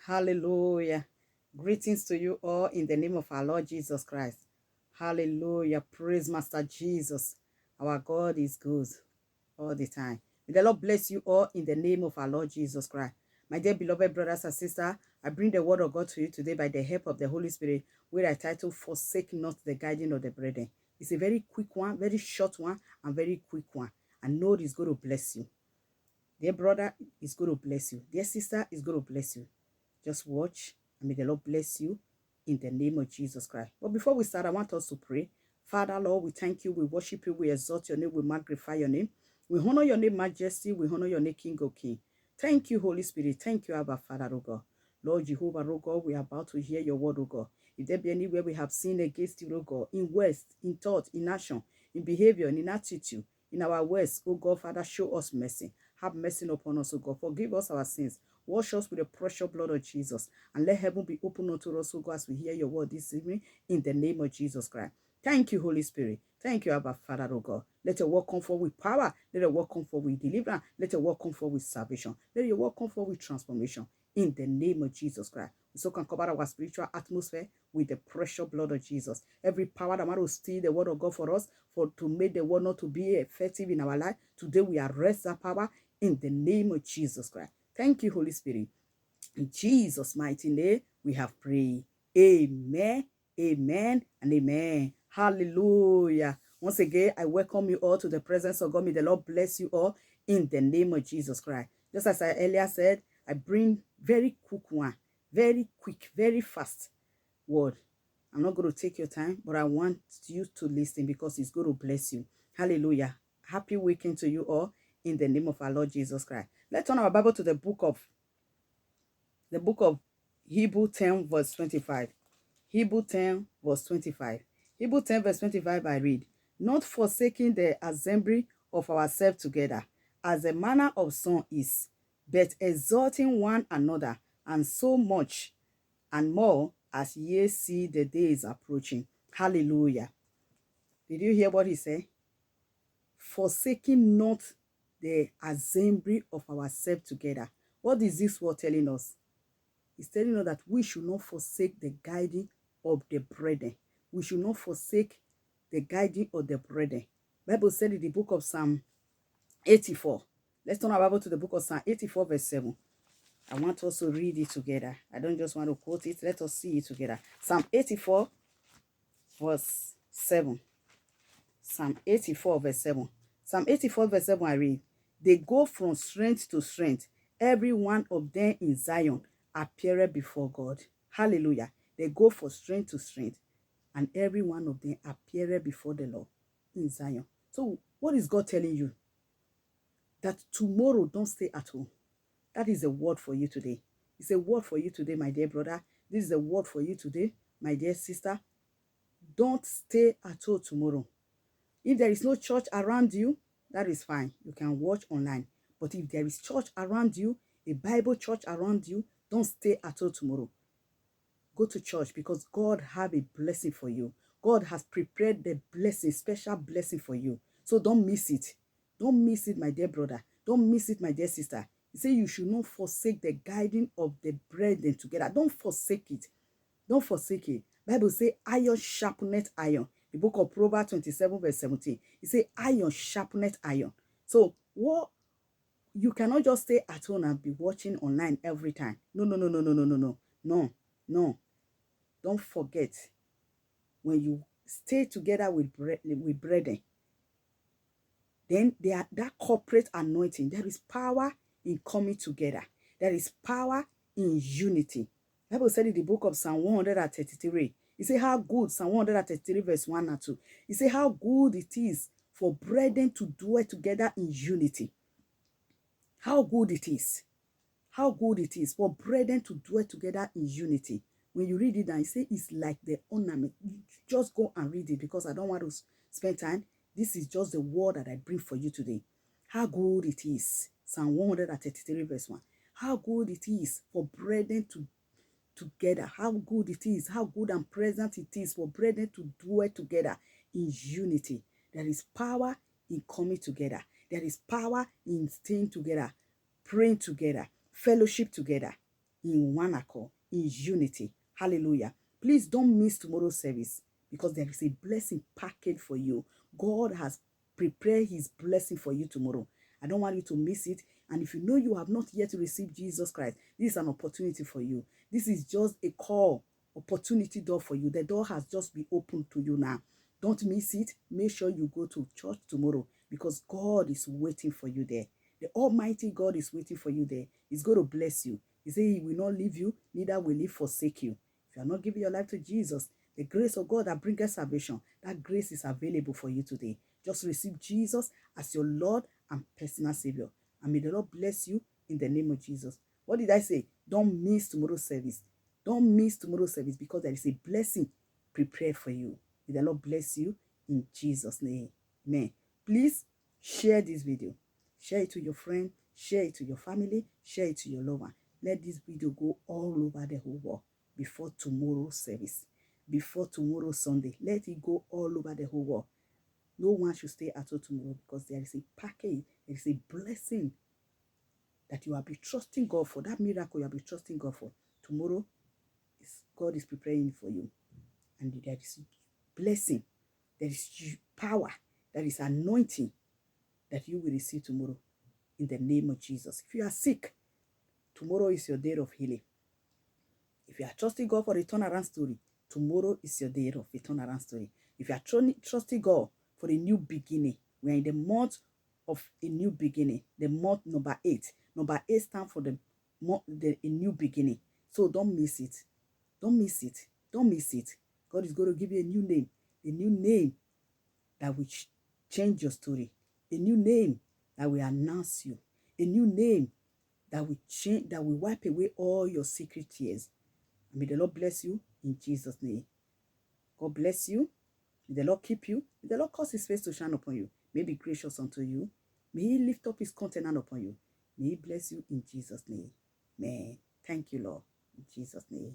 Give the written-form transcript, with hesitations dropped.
Hallelujah. Greetings to you all in the name of our Lord Jesus Christ. Hallelujah. Praise Master Jesus. Our God is good all the time. May the Lord bless you all in the name of our Lord Jesus Christ. My dear beloved brothers and sisters, I bring the word of God to you today by the help of the Holy Spirit, where I title Forsake Not the Guiding of the Brethren. It's a very quick one, very short one, and very quick one. I know it's going to bless you. Dear brother, is going to bless you. Dear sister, is going to bless you. Just watch, and may the Lord bless you in the name of Jesus Christ. But before we start, I want us to pray. Father, Lord, we thank you, we worship you, we exalt your name, we magnify your name. We honor your name, Majesty, we honor your name, King of Kings. Thank you, Holy Spirit. Thank you, Abba, Father, O God. Lord Jehovah, O God, we are about to hear your word, O God. If there be anywhere we have sinned against you, O God, in words, in thought, in action, in behavior, in attitude, in our words, O God, Father, show us mercy. Have mercy upon us, O God. Forgive us our sins. Wash us with the precious blood of Jesus. And let heaven be open unto us, O God, as we hear your word this evening in the name of Jesus Christ. Thank you, Holy Spirit. Thank you, Abba Father, O God. Let your word come forth with power. Let your word come forth with deliverance. Let your word come forth with salvation. Let your word come forth with transformation in the name of Jesus Christ. We so can cover our spiritual atmosphere with the precious blood of Jesus. Every power that want to steal the word of God for us, for to make the word not to be effective in our life, today we arrest that power in the name of Jesus Christ. Thank you, Holy Spirit. In Jesus' mighty name, we have prayed. Amen, amen, and amen. Hallelujah. Once again, I welcome you all to the presence of God. May the Lord bless you all in the name of Jesus Christ. Just as I earlier said, I bring very quick one, very quick, very fast word. I'm not going to take your time, but I want you to listen because it's going to bless you. Hallelujah. Happy weekend to you all in the name of our Lord Jesus Christ. Let's turn our Bible to the book of Hebrew 10 verse 25. Hebrew 10 verse 25. Hebrew 10 verse 25 I read, not forsaking the assembly of ourselves together, as the manner of some is, but exhorting one another, and so much and more as ye see the days approaching. Hallelujah. Did you hear what he said? Forsaking not the assembly of ourselves together. What is this word telling us? It's telling us that we should not forsake the guiding of the brethren. We should not forsake the guiding of the brethren. Bible said in the book of Psalm 84. Let's turn our Bible to the book of Psalm 84 verse 7. I want us to read it together. I don't just want to quote it. Let us see it together. Psalm 84 verse 7. Psalm 84 verse 7. Psalm 84 verse 7 I read, they go from strength to strength. Every one of them in Zion appeareth before God. Hallelujah. They go from strength to strength. And every one of them appeareth before the Lord in Zion. So what is God telling you? That tomorrow don't stay at home. That is a word for you today. It's a word for you today, my dear brother. This is a word for you today, my dear sister. Don't stay at home tomorrow. If there is no church around you, that is fine. You can watch online. But if there is church around you, a Bible church around you, don't stay at home tomorrow. Go to church because God have a blessing for you. God has prepared the blessing, special blessing for you. So don't miss it. Don't miss it, my dear brother. Don't miss it, my dear sister. He said you should not forsake the guiding of the brethren together. Don't forsake it. Don't forsake it. Bible say iron sharpeneth iron. The book of Proverbs 27 verse 17. It say iron sharpeneth iron. So what, you cannot just stay at home and be watching online every time. No, no, no, no, no, no, no, no, no, no. Don't forget, when you stay together with brethren, then there are that corporate anointing. There is power in coming together. There is power in unity. The Bible said in the book of Psalm 133, it says how good, Psalm 133 verse 1 and 2, it says how good it is for brethren to dwell together in unity. How good it is. How good it is for brethren to dwell together in unity. When you read it and you say it's like the ornament, you just go and read it because I don't want to spend time. This is just the word that I bring for you today. How good it is. Psalm 133 verse 1. How good it is for brethren to together. How good it is. How good and present it is for brethren to dwell together in unity. There is power in coming together. There is power in staying together, praying together, fellowship together. in one accord, in unity. Hallelujah. Please don't miss tomorrow's service because there is a blessing packaged for you. God has prepared his blessing for you tomorrow. I don't want you to miss it. And if you know you have not yet received Jesus Christ, this is an opportunity for you. This is just a call, opportunity door for you. The door has just been opened to you now. Don't miss it. Make sure you go to church tomorrow because God is waiting for you there. The Almighty God is waiting for you there. He's going to bless you. He said he will not leave you, neither will he forsake you. If you are not giving your life to Jesus, the grace of God that brings salvation, that grace is available for you today. Just receive Jesus as your Lord and personal Savior. And may the Lord bless you in the name of Jesus. What did I say? Don't miss tomorrow's service. Don't miss tomorrow's service because there is a blessing prepared for you. May the Lord bless you in Jesus' name. Amen. Please share this video. Share it to your friend. Share it to your family. Share it to your loved one. Let this video go all over the whole world before tomorrow's service. Before tomorrow Sunday. Let it go all over the whole world. No one should stay at home tomorrow because there is a package. There is a blessing that you will be trusting God for. That miracle you will be trusting God for. Tomorrow, God is preparing for you. And there is blessing. There is power. There is anointing that you will receive tomorrow in the name of Jesus. If you are sick, tomorrow is your day of healing. If you are trusting God for a turnaround story, tomorrow is your day of a turnaround story. If you are trusting God for a new beginning, we are in the month of a new beginning, the month number 8. Number 8 stands for a new beginning. So don't miss it. Don't miss it. Don't miss it. God is going to give you a new name that will change your story, a new name that will announce you, a new name that will change, that will wipe away all your secret tears. And may the Lord bless you in Jesus' name. God bless you. May the Lord keep you. May the Lord cause his face to shine upon you. May he be gracious unto you. May he lift up his countenance upon you. May he bless you in Jesus' name. Amen. Thank you, Lord. In Jesus' name.